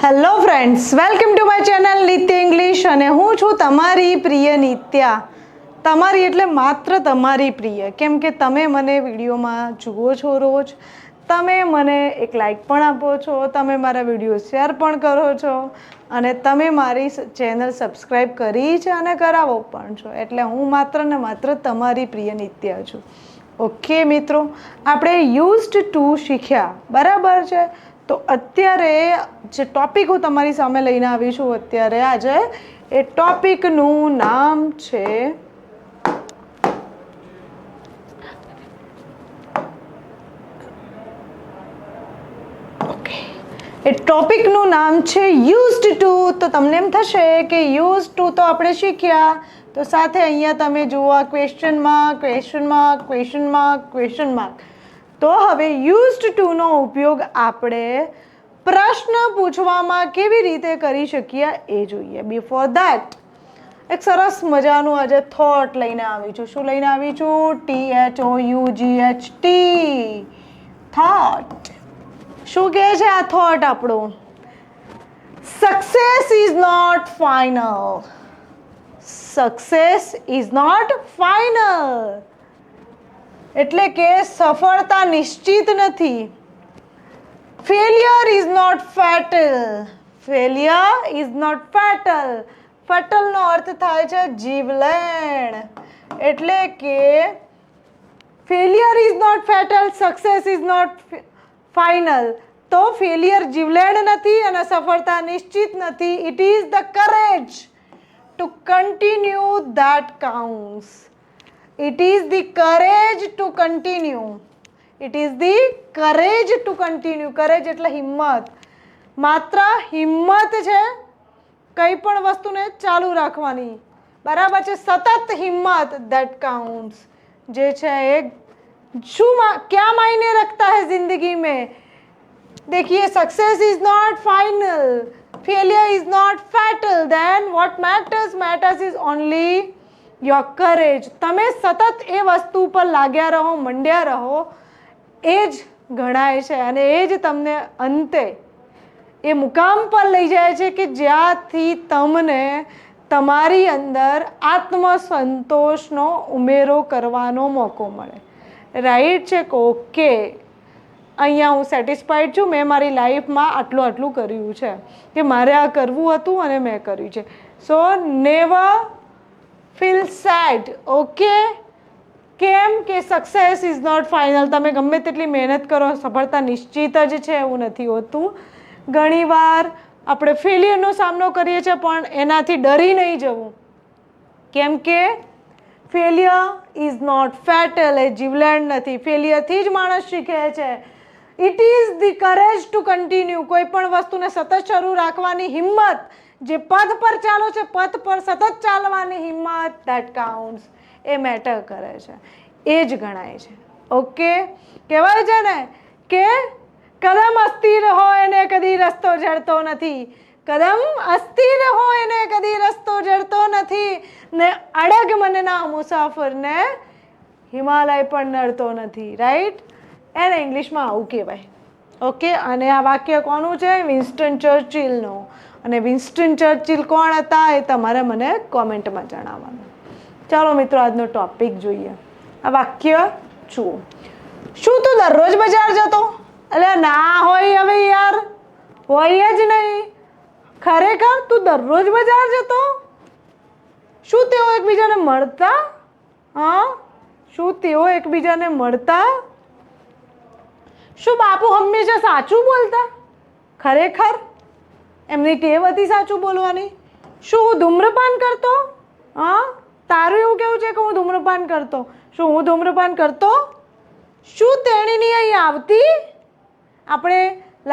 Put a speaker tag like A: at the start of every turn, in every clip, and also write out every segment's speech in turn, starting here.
A: Hello friends, welcome to my channel નિત્ય English. અને હું છું તમારી પ્રિય નિત્યા. તમારી એટલે માત્ર તમારી પ્રિય, કેમ કે તમે મને વિડીયોમાં જુઓ છો રોજ, તમે મને એક લાઈક પણ આપો છો, તમે મારા વિડીયો શેર પણ કરો છો અને તમે મારી ચેનલ સબસ્ક્રાઈબ કરી છે અને કરાવો પણ છો. એટલે હું માત્ર ને માત્ર તમારી પ્રિય નિત્યા છું. ઓકે મિત્રો, આપણે યુઝડ ટુ શીખ્યા, બરાબર છે. તો અત્યારે જે ટોપિક હું તમારી સામે લઈને આવી છું અત્યારે આજે, એ ટોપિકનું નામ છે ટોપિકનું નામ છે યુઝડ ટુ. તો તમને એમ થશે કે યુઝ ટુ તો આપણે શીખ્યા, તો સાથે અહીંયા તમે જુઓ question mark question mark question mark question mark. તો હવે યુઝડ ટુનો ઉપયોગ આપણે પ્રશ્ન પૂછવામાં કેવી રીતે કરી શકીએ એ જોઈએ. બિફોર ધેટ એક સરસ મજાનું આજે થોટ લઈને આવી છું. શું લઈને આવી છું? THOUGHT, thought. શું કહે છે આ થોટ આપણું? Success is not final. Success is not final એટલે કે સફળતા નિશ્ચિત નથી. Failure is not fatal. Failure is not fatal. ફેટલનો અર્થ થાય છે જીવલેણ. એટલે કે failure is not fatal, success is not final. તો ફેલિયર જીવલેણ નથી અને સફળતા નિશ્ચિત નથી. It is the courage to continue that counts. It is the courage to continue. It is the courage to continue. Courage એટલે હિંમત. માત્ર હિંમત છે કઈ પણ વસ્તુને ચાલુ રાખવાની, બરાબર છે. સતત હિંમત, that counts. જે છે એ શું क्या मायने रखता है जिंदगी में? देखिए, success is not final, failure is not fatal. Then what matters is only your courage. તમે સતત એ વસ્તુ પર લાગ્યા રહો, મંડ્યા રહો, એ જ ગણાય છે અને એ જ તમને અંતે એ મુકામ પર લઈ જાય છે કે જ્યાંથી તમને તમારી અંદર આત્મસંતોષનો ઉમેરો કરવાનો મોકો મળે. રાઈટ છે? ઓકે, અહીંયા હું સેટિસ્ફાઈડ છું. મેં મારી લાઈફમાં આટલું કર્યું છે કે મારે આ કરવું હતું અને મેં કર્યું છે. સો નેવર ફીલ સેડ. ઓકે, કેમ કે સક્સેસ ઇઝ નોટ ફાઇનલ. તમે ગમે તેટલી મહેનત કરો, સફળતા નિશ્ચિત જ છે એવું નથી હોતું. ઘણીવાર આપણે ફેલિયરનો સામનો કરીએ છીએ, પણ એનાથી ડરી નહીં જવું, કેમ કે ફેલિયર ઇઝ નોટ ફેટલ. એ જીવલેણ નથી. ફેલિયરથી જ માણસ શીખે છે. It is the courage to continue. કોઈ પણ વસ્તુને સતત શરૂ રાખવાની હિંમત, જે પથ પર ચાલો છે, પથ પર સતત ચાલવાની હિંમત, ધેટ કાઉન્ટ્સ. એ મેટર કરે છે, એ જ ગણાય છે. ઓકે, કહેવાય છે ને કે કદમ અસ્થિર હોય એને કદી રસ્તો જડતો નથી. કદમ અસ્થિર હોય એને કદી રસ્તો જડતો નથી ને અડગ મનના મુસાફરને હિમાલય પણ નડતો નથી. રાઈટ? એને ઇંગ્લિશમાં આવું કહેવાય. ઓકે, અને આ વાક્ય કોનું છે? વિન્સ્ટન ચર્ચિલનું. અને વિન્સ્ટન ચર્ચિલ કોણ હતા એ તમારે મને કોમેન્ટમાં જણાવવાનું. ચાલો મિત્રો, આજનો ટોપિક જોઈએ. આ વાક્ય જુઓ. શું તું દરરોજ બજાર જતો? એટલે ના હોય હવે યાર, હોય જ નહીં. ખરેખર તું દરરોજ બજાર જતો? શું તેઓ એકબીજાને મળતા? હા, શું તેઓ એકબીજાને મળતા? શું બાપુ હંમેશા સાચું બોલતા? ખરેખર એમની ટેવ હતી સાચું બોલવાની. શું હું ધૂમ્રપાન કરતો? હા, તારું એવું કેવું છે કે હું ધૂમ્રપાન કરતો? શું હું ધૂમ્રપાન કરતો? શું તેણીની અહીં આવતી? આપણે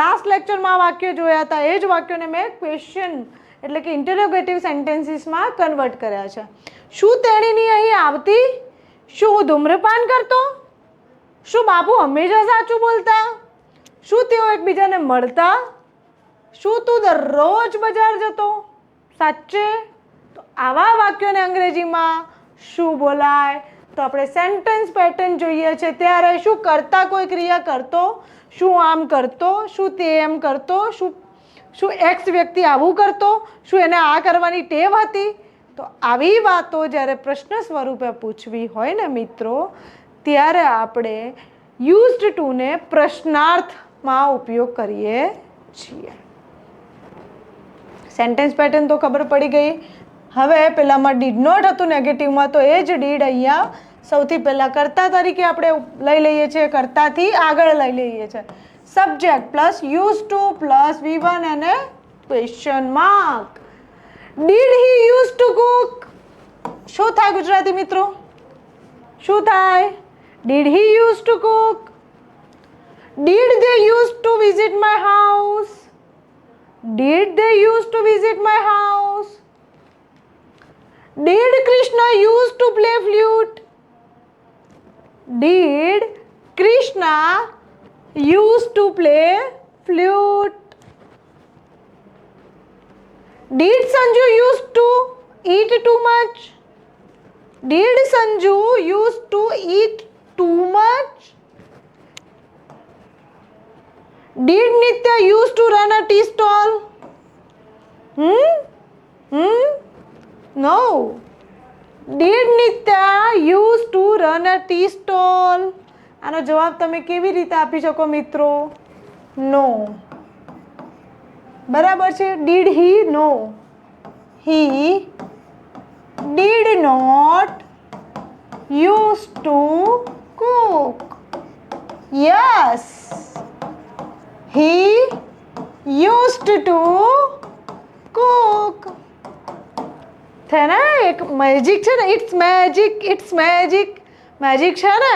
A: લાસ્ટ લેક્ચરમાં આ વાક્ય જોયા હતા. એ જ વાક્યોને મેં ક્વેશ્ચન એટલે કે ઇન્ટરોગેટિવ સેન્ટેન્સીસમાં કન્વર્ટ કર્યા છે. શું તેણીની અહીં આવતી? શું હું ધૂમ્રપાન કરતો? શું બાપુ હંમેશા સાચું બોલતા? શું તેઓ એકબીજાને મળતા? શું તું દરરોજ બજાર જતો? સાચે? તો આવા વાક્યોને અંગ્રેજીમાં શું બોલાય? તો આપણે સેન્ટેન્સ પેટર્ન જોઈએ છે ત્યારે શું કરતા કોઈ ક્રિયા કરતો, શું આમ કરતો, શું તે એમ કરતો, શું શું એક્સ વ્યક્તિ આવું કરતો, શું એને આ કરવાની ટેવ હતી? તો આવી વાતો જ્યારે પ્રશ્ન સ્વરૂપે પૂછવી હોય ને મિત્રો, ત્યારે આપણે યુઝડ ટુને પ્રશ્નાર્થમાં ઉપયોગ કરીએ છીએ. સેન્ટેન્સ પેટર્ન તો ખબર પડી ગઈ. હવે પેલામાં ડીડ નોટ હતું નેગેટિવમાં, તો એ જ ડીડ અહીંયા સૌથી પહેલાં કર્તા તરીકે આપણે લઈ લઈએ છીએ, કર્તાથી આગળ લઈ લઈએ છીએ. Subject plus use to plus V1 અને question mark. Did he use to cook? શું થાય ગુજરાતી મિત્રો? શું થાય? Did he use to cook? Did they used to visit my house? Did they used to visit my house? Did Krishna used to play flute? Did Krishna used to play flute? Did Sanju used to eat too much? Did Sanju used to eat too much? Did Nitya used to run a tea stall? No. Did Nitya used to run a tea stall? આનો જવાબ તમે કેવી રીતે આપી શકો મિત્રો? No. બરાબર છે. Did he? No. He did not used to cook. Yes. He used to cook. છે ને એક મેજિક છે ને, ઇટ્સ મેજિક છે ને,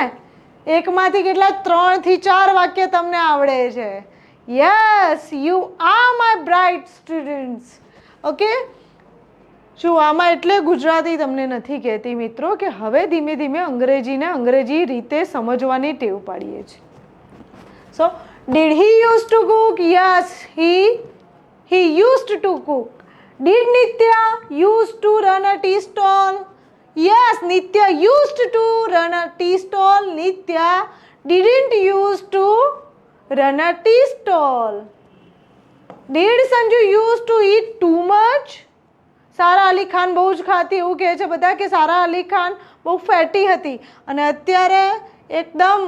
A: એકમાંથી કેટલા 3 થી 4 વાક્ય તમને આવડે છે. Yes, you are my bright students. Okay, શું આમાં એટલે ગુજરાતી તમને નથી કહેતી મિત્રો કે હવે ધીમે ધીમે અંગ્રેજીને અંગ્રેજી રીતે સમજવાની ટેવ પાડીએ છીએ. સો did he used to cook? Yes, he used to cook. Did Nitya used to run a tea stall? Yes, Nitya used to run a tea stall. Nitya didn't used to run a tea stall. Did Sanju used to eat too much? સારા અલી ખાન બહુ જ ખાતી, એવું કહે છે બધા કે સારા અલી ખાન બહુ fatty હતી અને અત્યારે એકદમ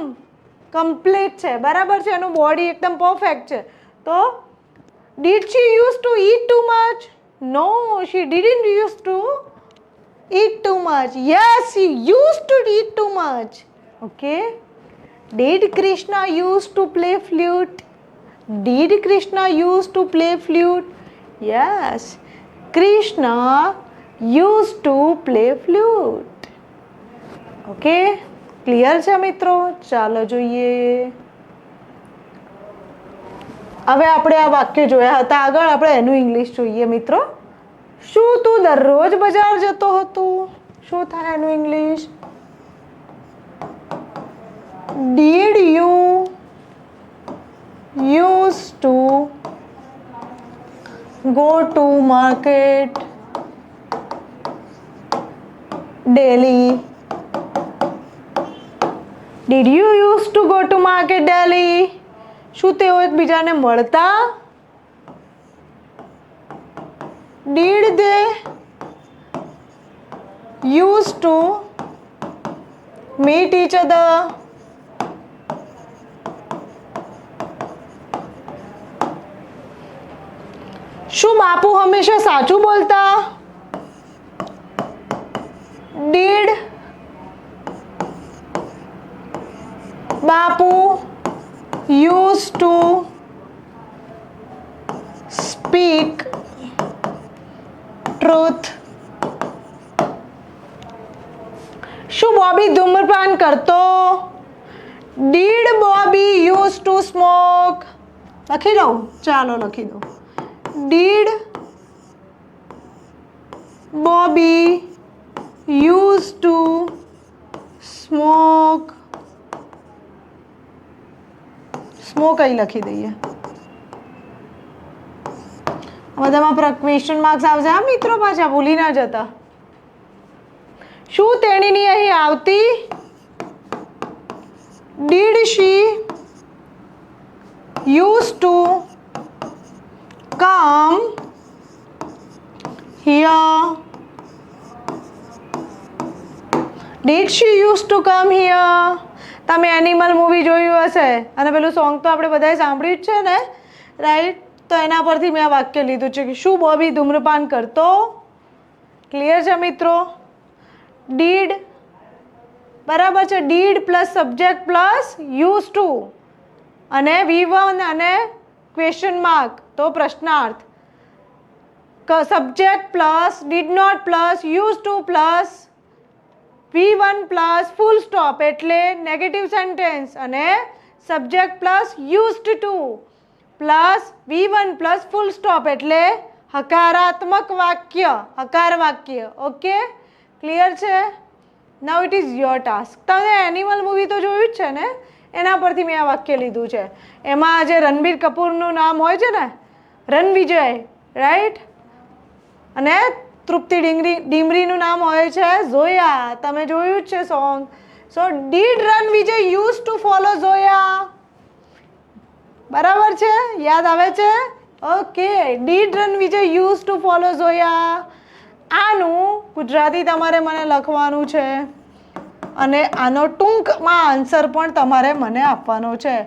A: કમ્પ્લીટ છે. બરાબર છે, એનું બોડી એકદમ પરફેક્ટ છે. તો did she used to eat too much? No, she didn't used to eat too much. Yes, she used to eat too much. Okay. Did Krishna used to play flute? Did Krishna used to play flute? Yes, Krishna used to play flute. Okay. Clear છે મિત્રો? ચાલો જોઈએ. હવે આપણે આ વાક્ય જોયા હતા, આગળ આપણે એનું ઇંગ્લિશ જોઈએ મિત્રો. શું તું દરરોજ બજાર જતો હતો? શું થાય એનું English? Did you used to go to market daily? Did you used to go to market daily? શું તેઓ એકબીજાને મળતા? Did they used to meet each other? શું બાપુ હંમેશા સાચું બોલતા? Did Bapu used to speak truth? શું બોબી ધૂમ્રપાન કરતો? Did Bobby used to smoke? લખી દઉં? ચાલો લખી દઉં. Did Bobby used to smoke? Smoke અહીં લખી દઈએ. બધામાં ક્વેશ્ચન માર્ક્સ આવશે હા મિત્રો, પાછા ભૂલી ના જતા. શું તેણીની અહીં આવતી? Did she used to come here? Did she used to come here? તમે એનિમલ મૂવી જોયું હશે અને પેલું સોંગ તો આપણે બધાએ સાંભળ્યું જ છે ને, રાઈટ? તો એના પરથી મેં આ વાક્ય લીધું છે કે શું બોબી ધૂમ્રપાન કરતો? ક્લિયર છે મિત્રો? ડીડ બરાબર છે. Did plus subject plus use to અને V1 અને ક્વેશ્ચન માર્ક તો પ્રશ્નાર્થ. Subject plus did not plus use to plus V1 plus full stop એટલે નેગેટિવ સેન્ટેન્સ અને subject plus used to plus V1 plus full stop એટલે હકારાત્મક વાક્ય, હકાર વાક્ય. ઓકે, ક્લિયર છે? Now it is your task. તમે એનિમલ મૂવી તો જોયું જ છે ને, એના પરથી મેં આ વાક્ય લીધું છે. એમાં જે રણબીર કપૂરનું નામ હોય છે ને, રણવિજય, રાઈટ? અને તૃપ્તિ ડિમરીનું નામ હોય છે ઝોયા. તમે જોયું જ છે song. So did Ranvijay use to follow Zoya? બરાબર છે? યાદ આવે છે? Okay, did Ranvijay use to follow Zoya. આનું ગુજરાતી તમારે મને લખવાનું છે અને આનો ટૂંકમાં આન્સર પણ તમારે મને આપવાનો છે.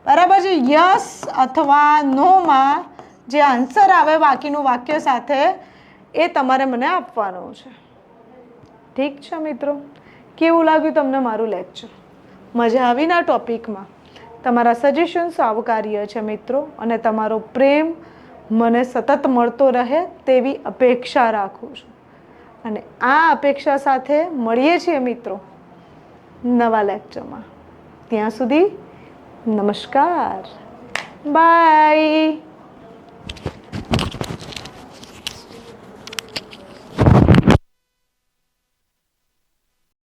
A: બરાબર છે? યસ અથવા નોમાં જે આન્સર આવે બાકીનું વાક્ય સાથે એ તમારે મને આપવાનું છે. ઠીક છે મિત્રો? કેવું લાગ્યું તમને મારું લેક્ચર? મજા આવીને આ ટોપિકમાં? તમારા સજેશન્સ આવકાર્ય છે મિત્રો અને તમારો પ્રેમ મને સતત મળતો રહે તેવી અપેક્ષા રાખું છું. અને આ અપેક્ષા સાથે મળીએ છીએ મિત્રો નવા લેક્ચરમાં. ત્યાં સુધી નમસ્કાર, બાય.